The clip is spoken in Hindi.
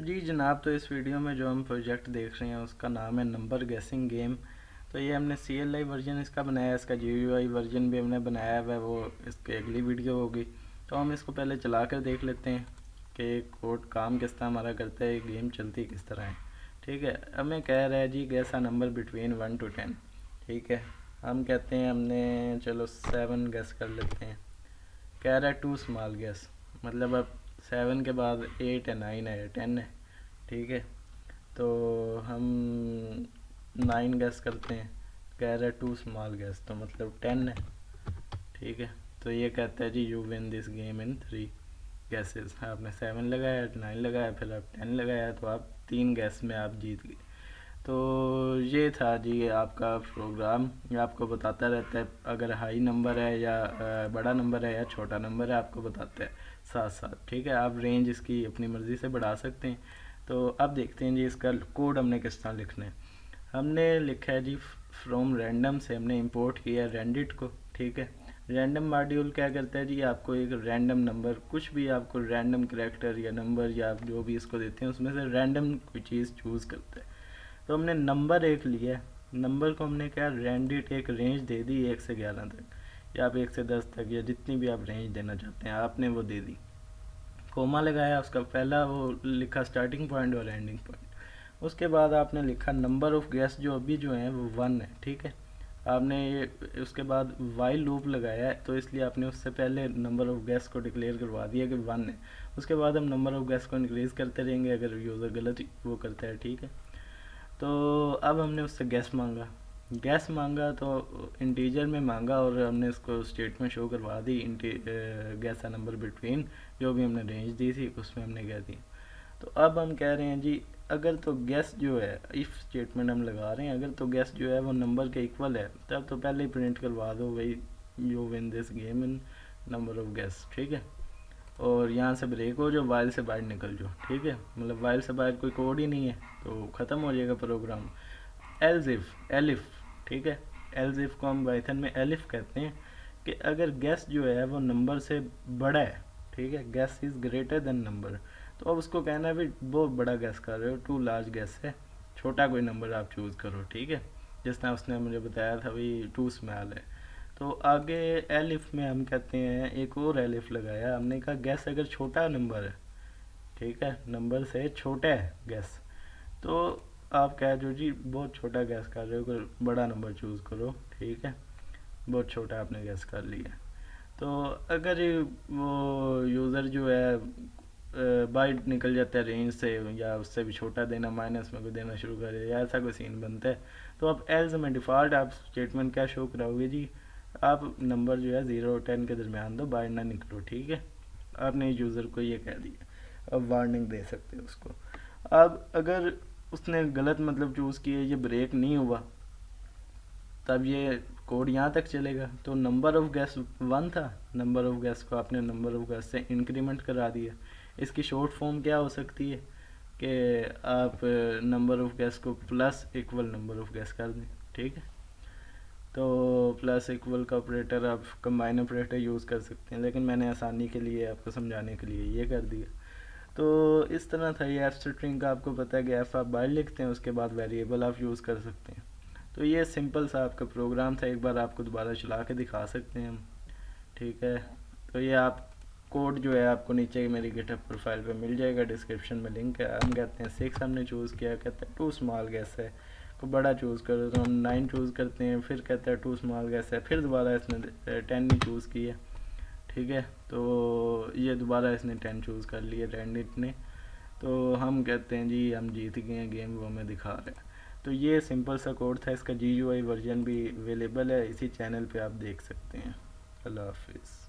जी जनाब, तो इस वीडियो में जो हम प्रोजेक्ट देख रहे हैं उसका नाम है नंबर गेसिंग गेम। तो ये हमने CLI वर्जन इसका बनाया है, इसका GUI वर्जन भी हमने बनाया हुआ है, वो इसकी अगली वीडियो होगी। तो हम इसको पहले चला कर देख लेते हैं कि कोड काम किस तरह हमारा करता है, गेम चलती किस तरह है। ठीक है, हमें कह रहा है जी guess a number between 1 to 10। ठीक है, हम कहते हैं हमने चलो 7 गैस कर लेते हैं। कह रहा है 2 स्मॉल गैस, मतलब अब 7 के बाद 8 है, 9 है, 10 है। ठीक है, तो हम 9 गैस करते हैं। कह रहा है 2 स्मॉल गैस, तो मतलब 10 है। ठीक है, तो ये कहता है जी you win this game in 3 guesses. आपने 7 लगाया, 9 लगाया, फिर आप 10 लगाया, तो आप 3 गैस में आप जीत गए। तो ये था जी आपका प्रोग्राम। ये आपको बताता रहता है अगर हाई नंबर है या बड़ा नंबर है या छोटा नंबर है, आपको बताता है साथ साथ। ठीक है, आप रेंज इसकी अपनी मर्ज़ी से बढ़ा सकते हैं। तो अब देखते हैं जी इसका कोड हमने किस तरह लिखना है। हमने लिखा है जी फ्रॉम रैंडम से हमने इंपोर्ट किया रेंडिट को। ठीक है, रैंडम मॉड्यूल क्या करता है जी, आपको एक रैंडम नंबर, कुछ भी आपको रैंडम कैरेक्टर या नंबर या आप जो भी इसको देते हैं उसमें से रैंडम कोई चीज़ चूज़ करता है। तो हमने नंबर एक लिया, नंबर को हमने क्या रेंडिट एक रेंज दे दी 1 से 11 तक, या आप 1 से 10 तक, या जितनी भी आप रेंज देना चाहते हैं आपने वो दे दी। कोमा लगाया, उसका पहला वो लिखा स्टार्टिंग पॉइंट और एंडिंग पॉइंट। उसके बाद आपने लिखा नंबर ऑफ गेस्ट जो अभी जो है वो 1 है। ठीक है, आपने ये उसके बाद वाइल लूप लगाया है, तो इसलिए आपने उससे पहले नंबर ऑफ गेस्ट को डिक्लेयर करवा दिया कि 1 है। उसके बाद हम नंबर ऑफ गेस्ट को इंक्रीज़ करते रहेंगे अगर यूज़र गलत वो करता है। ठीक है, तो अब हमने उससे गैस मांगा तो इंटीजर में मांगा, और हमने इसको स्टेटमेंट शो करवा दी गैस अ नंबर बिटवीन, जो भी हमने रेंज दी थी उसमें हमने कह दिया। तो अब हम कह रहे हैं जी अगर तो गैस जो है, इफ़ स्टेटमेंट हम लगा रहे हैं, अगर तो गैस जो है वो नंबर के इक्वल है तब तो पहले ही प्रिंट करवा दो भाई you win this game in number of gas. ठीक है, और यहाँ से ब्रेक हो जाओ, वाइल से बाहर निकल जाओ। ठीक है, मतलब वाइल से बाहर कोई कोड ही नहीं है तो ख़त्म हो जाएगा प्रोग्राम। Else elif. ठीक है, एल्स इफ को हम पाइथन में एलिफ कहते हैं कि अगर गैस जो है वो नंबर से बड़ा है। ठीक है, gas is greater than number, तो अब उसको कहना है भाई बहुत बड़ा गैस कर रहे हो, टू लार्ज गैस है, छोटा कोई नंबर आप चूज़ करो। ठीक है, जिस तरह उसने मुझे बताया था भाई 2 स्मॉल है। तो आगे एलिफ में हम कहते हैं एक और एलिफ लगाया, हमने कहा गैस अगर छोटा नंबर है, ठीक है, नंबर से छोटा है गैस, तो आप कह दो जी बहुत छोटा गैस कर रहे हो, कोई बड़ा नंबर चूज़ करो। ठीक है, बहुत छोटा आपने गैस कर लिया। तो अगर वो यूज़र जो है बाइट निकल जाता है रेंज से, या उससे भी छोटा देना, माइनस में कोई देना शुरू करे, या ऐसा कोई सीन बनता है, तो आप एल्स में डिफ़ॉल्ट आप स्टेटमेंट क्या शो कराओगे जी, आप नंबर जो है 0 और 10 के दरमियान दो, बाहर ना निकलो। ठीक है, आपने यूज़र को ये कह दिया, अब वार्निंग दे सकते हो उसको। अब अगर उसने गलत मतलब चूज़ किए, ये ब्रेक नहीं हुआ, तब ये कोड यहाँ तक चलेगा। तो नंबर ऑफ गैस 1 था, नंबर ऑफ गैस को आपने नंबर ऑफ गैस से इंक्रीमेंट करा दिया। इसकी शॉर्ट फॉर्म क्या हो सकती है कि आप नंबर ऑफ गैस को plus equal number of gas कर दें। ठीक है, तो प्लस इक्वल का ऑपरेटर आप कंबाइन ऑपरेटर यूज़ कर सकते हैं, लेकिन मैंने आसानी के लिए आपको समझाने के लिए ये कर दिया। तो इस तरह था ये एफ स्ट्रिंग का। आपको पता है कि एफ आप बाहर लिखते हैं, उसके बाद वेरिएबल आप यूज़ कर सकते हैं। तो ये सिंपल सा आपका प्रोग्राम था, एक बार आपको दोबारा चला के दिखा सकते हैं हम। ठीक है, तो ये आप कोड जो है आपको नीचे मेरी गिटहब प्रोफाइल पे मिल जाएगा, डिस्क्रिप्शन में लिंक है। हम कहते हैं 6 हमने चूज़ किया, कहते हैं 2 स्मॉल गैस है, को बड़ा चूज़ करो, तो हम 9 चूज़ करते हैं, फिर कहते हैं 2 स्मॉल गैस है, फिर दोबारा इसने 10 ही चूज़ किया। ठीक है, तो ये दोबारा इसने 10 चूज़ कर लिया रैंडिट ने। तो हम कहते हैं जी हम जीत गए हैं गेम, वो हमें दिखा रहा है। तो ये सिंपल सा कोड था, इसका GUI वर्जन भी अवेलेबल है, इसी चैनल पे आप देख सकते हैं। अल्लाह हाफिज़।